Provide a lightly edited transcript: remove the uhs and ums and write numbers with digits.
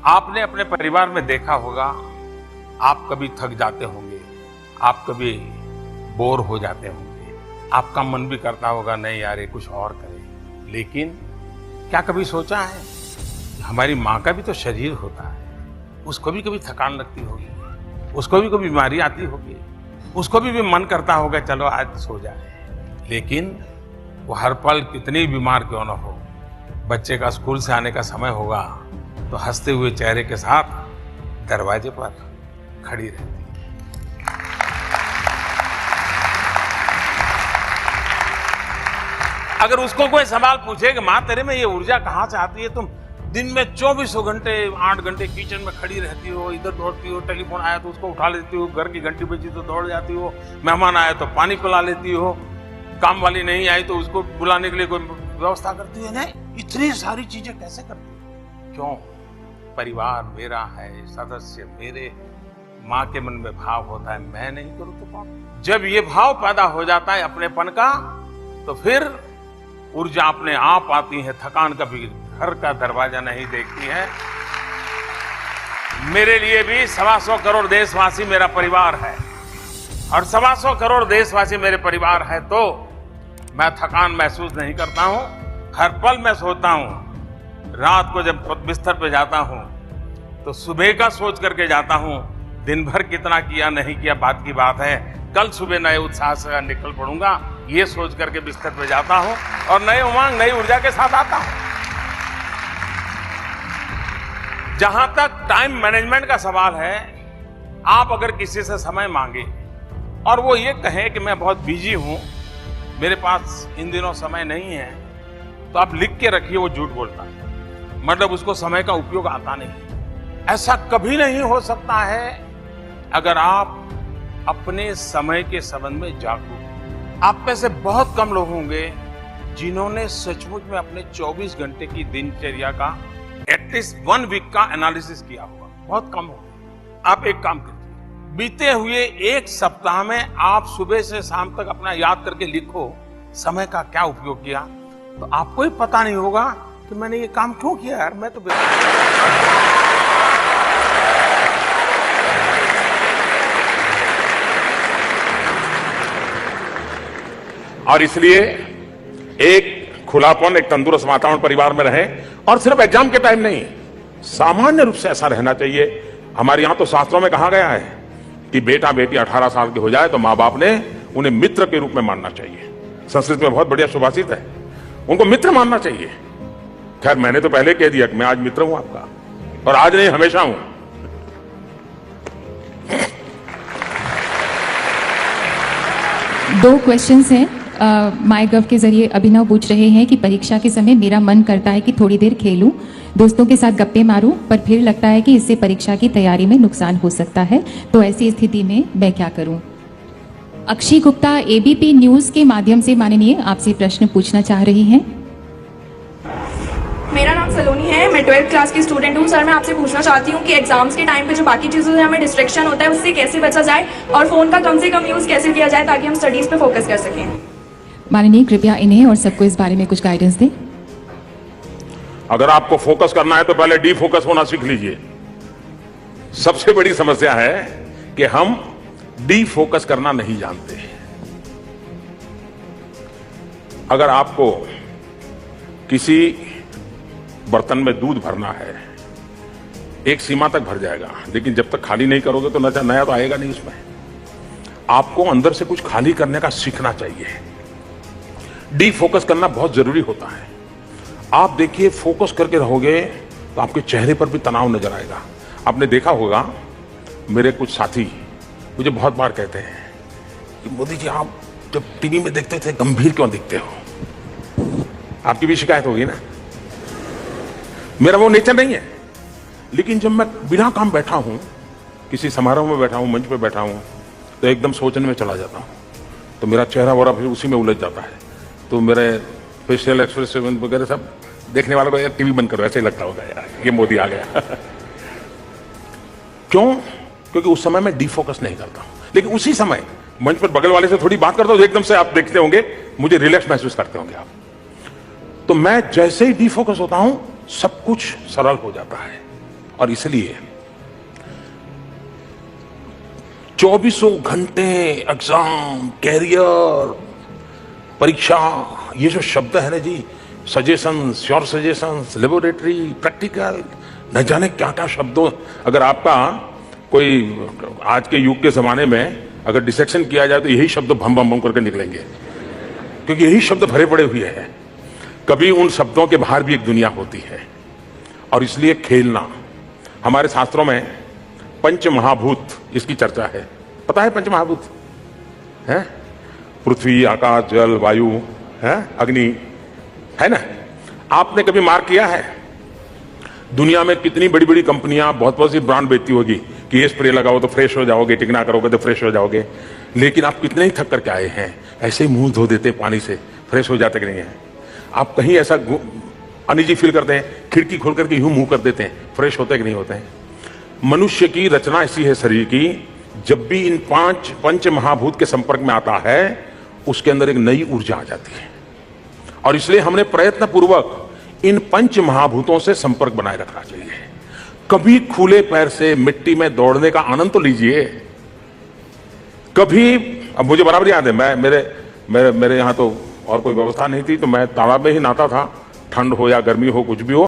आपने अपने परिवार में देखा होगा, आप कभी थक जाते होंगे, आप कभी बोर हो जाते होंगे, आपका मन भी करता होगा नहीं यार ये कुछ और करें। लेकिन क्या कभी सोचा है हमारी माँ का भी तो शरीर होता है, उसको भी कभी थकान लगती होगी, उसको भी कभी बीमारी आती होगी, उसको भी मन करता होगा चलो आज सो जाए। लेकिन वो हर पल कितनी बीमार क्यों न हो, बच्चे का स्कूल से आने का समय होगा तो हंसते हुए चेहरे के साथ दरवाजे पर खड़ी रहती है। अगर उसको कोई सवाल पूछे कि माँ तेरे में ये ऊर्जा कहाँ से आती है, तुम दिन में 24 घंटे 8 घंटे किचन में खड़ी रहती हो, इधर दौड़ती हो, टेलीफोन आया तो उसको उठा लेती हो, घर की घंटी बजी तो दौड़ जाती हो, मेहमान आया तो पानी पिला लेती हो, काम वाली नहीं आई तो उसको बुलाने के लिए कोई व्यवस्था करती है, नहीं इतनी सारी चीजें कैसे करती है? क्यों? परिवार मेरा है, सदस्य मेरे, माँ के मन में भाव होता है मैं नहीं करूं तो कौन? जब ये भाव पैदा हो जाता है अपनेपन का, तो फिर ऊर्जा अपने आप आती है, थकान कभी घर का दरवाजा नहीं देखती है। मेरे लिए भी 125 करोड़ देशवासी मेरा परिवार है, और 125 करोड़ देशवासी मेरे परिवार है, तो मैं थकान महसूस नहीं करता हूं। हर पल मैं सोता हूं, रात को जब बिस्तर पे जाता हूं तो सुबह का सोच करके जाता हूं, दिन भर कितना किया नहीं किया बात की बात है, कल सुबह नए उत्साह से निकल पड़ूंगा, ये सोच करके बिस्तर पे जाता हूं और नए उमंग नई ऊर्जा के साथ आता हूं। जहां तक टाइम मैनेजमेंट का सवाल है, आप अगर किसी से समय मांगे और वो ये कहे कि मैं बहुत बिजी हूं, मेरे पास इन दिनों समय नहीं है, तो आप लिख के रखिए वो झूठ बोलता है, मतलब उसको समय का उपयोग आता नहीं। ऐसा कभी नहीं हो सकता है अगर आप अपने समय के संबंध में जागरूक। आप में से बहुत कम लोग होंगे जिन्होंने सचमुच में अपने 24 घंटे की दिनचर्या का एटलीस्ट 1 वीक का एनालिसिस किया होगा, बहुत कम होगा। आप एक काम कीजिए, बीते हुए एक सप्ताह में आप सुबह से शाम तक अपना याद करके लिखो समय का क्या उपयोग किया, तो आपको ही पता नहीं होगा कि मैंने ये काम क्यों किया यार, मैं तो और इसलिए एक खुलापन, एक तंदुरुस्त वातावरण परिवार में रहे, और सिर्फ एग्जाम के टाइम नहीं, सामान्य रूप से ऐसा रहना चाहिए। हमारे यहां तो शास्त्रों में कहा गया है कि बेटा बेटी 18 साल के हो जाए तो माँ बाप ने उन्हें मित्र के रूप में मानना चाहिए। संस्कृत में बहुत बढ़िया सुभाषित है, उनको मित्र मानना चाहिए। खैर मैंने तो पहले कह दिया कि मैं आज मित्र हूं आपका, और आज नहीं हमेशा हूं। दो क्वेश्चंस हैं माई गव के जरिए। अभिनव पूछ रहे हैं कि परीक्षा के समय मेरा मन करता है कि थोड़ी देर खेलूं, दोस्तों के साथ गप्पे मारूं, पर फिर लगता है कि इससे परीक्षा की तैयारी में नुकसान हो सकता है, तो ऐसी स्थिति में मैं क्या करूं? अक्षी गुप्ता एबीपी न्यूज के माध्यम से माननीय आपसे प्रश्न पूछना चाह रही हैं। मेरा नाम सलोनी है, मैं 12th क्लास की स्टूडेंट हूँ। सर मैं आपसे पूछना चाहती हूँ कि एग्जाम्स के टाइम पे जो बाकी चीज़ों से हमें डिस्ट्रैक्शन होता है उससे कैसे बचा जाए, और फोन का कम से कम यूज़ कैसे किया जाए ताकि हम स्टडीज पे फोकस कर सकें। माननीय कृपया इन्हें और सबको इस बारे में कुछ गाइडेंस दें। अगर आपको फोकस करना है तो पहले डी फोकस होना सीख लीजिए। सबसे बड़ी समस्या है कि हम डी फोकस करना नहीं जानते। अगर आपको किसी बर्तन में दूध भरना है, एक सीमा तक भर जाएगा, लेकिन जब तक खाली नहीं करोगे तो नया तो आएगा नहीं उसमें। आपको अंदर से कुछ खाली करने का सीखना चाहिए। डी फोकस करना बहुत जरूरी होता है। आप देखिए, फोकस करके रहोगे तो आपके चेहरे पर भी तनाव नजर आएगा। आपने देखा होगा, मेरे कुछ साथी मुझे बहुत बार कहते हैं कि मोदी जी आप जब टीवी में देखते थे गंभीर क्यों दिखते हो? आपकी भी शिकायत होगी ना। मेरा वो नेचर नहीं है, लेकिन जब मैं बिना काम बैठा हूं, किसी समारोह में बैठा हूं, मंच पे बैठा हूं, तो एकदम सोचने में चला जाता हूं, तो मेरा चेहरा वगैरह फिर उसी में उलझ जाता है। तो मेरे फेशियल एक्सप्रेशन वगैरह सब देखने वालों को यार टीवी बंद करो, ऐसे ही लगता होगा यार ये मोदी आ गया। क्यों? क्योंकि उस समय मैं डिफोकस नहीं करता हूं, लेकिन उसी समय मंच पर बगल वाले से थोड़ी बात करता हूं तो एकदम से आप देखते होंगे मुझे रिलैक्स महसूस करते होंगे आप। तो मैं जैसे ही डिफोकस होता हूं सब कुछ सरल हो जाता है। और इसलिए 24 घंटे एग्जाम, कैरियर, परीक्षा, ये जो शब्द है ना जी, suggestions, sure suggestions, laboratory, practical, न जाने क्या क्या शब्दों, अगर आपका कोई आज के युग के जमाने में अगर डिसेक्शन किया जाए तो यही शब्द भम भम भम करके निकलेंगे, क्योंकि यही शब्द भरे पड़े हुए हैं। कभी उन शब्दों के बाहर भी एक दुनिया होती है, और इसलिए खेलना, हमारे शास्त्रों में पंच महाभूत इसकी चर्चा है। पता है पंच महाभूत है? पृथ्वी, आकाश, जल, वायु, है, अग्नि, है ना? आपने कभी मार्क किया है दुनिया में कितनी बड़ी बड़ी कंपनियां बहुत बहुत सी ब्रांड बेचती होगी कि ये स्प्रे लगाओ तो फ्रेश हो जाओगे, टिकना करोगे तो फ्रेश हो जाओगे, लेकिन आप कितने ही थक करके आए हैं, ऐसे ही मुंह धो देते पानी से, फ्रेश हो जाते कि नहीं है? आप कहीं ऐसा अनईजी फील करते हैं, खिड़की खोल करके यूं मुंह कर देते हैं, फ्रेश होते कि नहीं होते हैं? मनुष्य की रचना ऐसी है शरीर की, जब भी इन पंच महाभूत के संपर्क में आता है उसके अंदर एक नई ऊर्जा आ जाती है, और इसलिए हमने प्रयत्न पूर्वक इन पंच महाभूतों से संपर्क बनाए रखना चाहिए। कभी खुले पैर से मिट्टी में दौड़ने का आनंद तो लीजिए। कभी, अब मुझे बराबर याद है, मैं मेरे यहां तो और कोई व्यवस्था नहीं थी, तो मैं तालाब में ही नहाता था, ठंड हो या गर्मी हो, कुछ भी हो,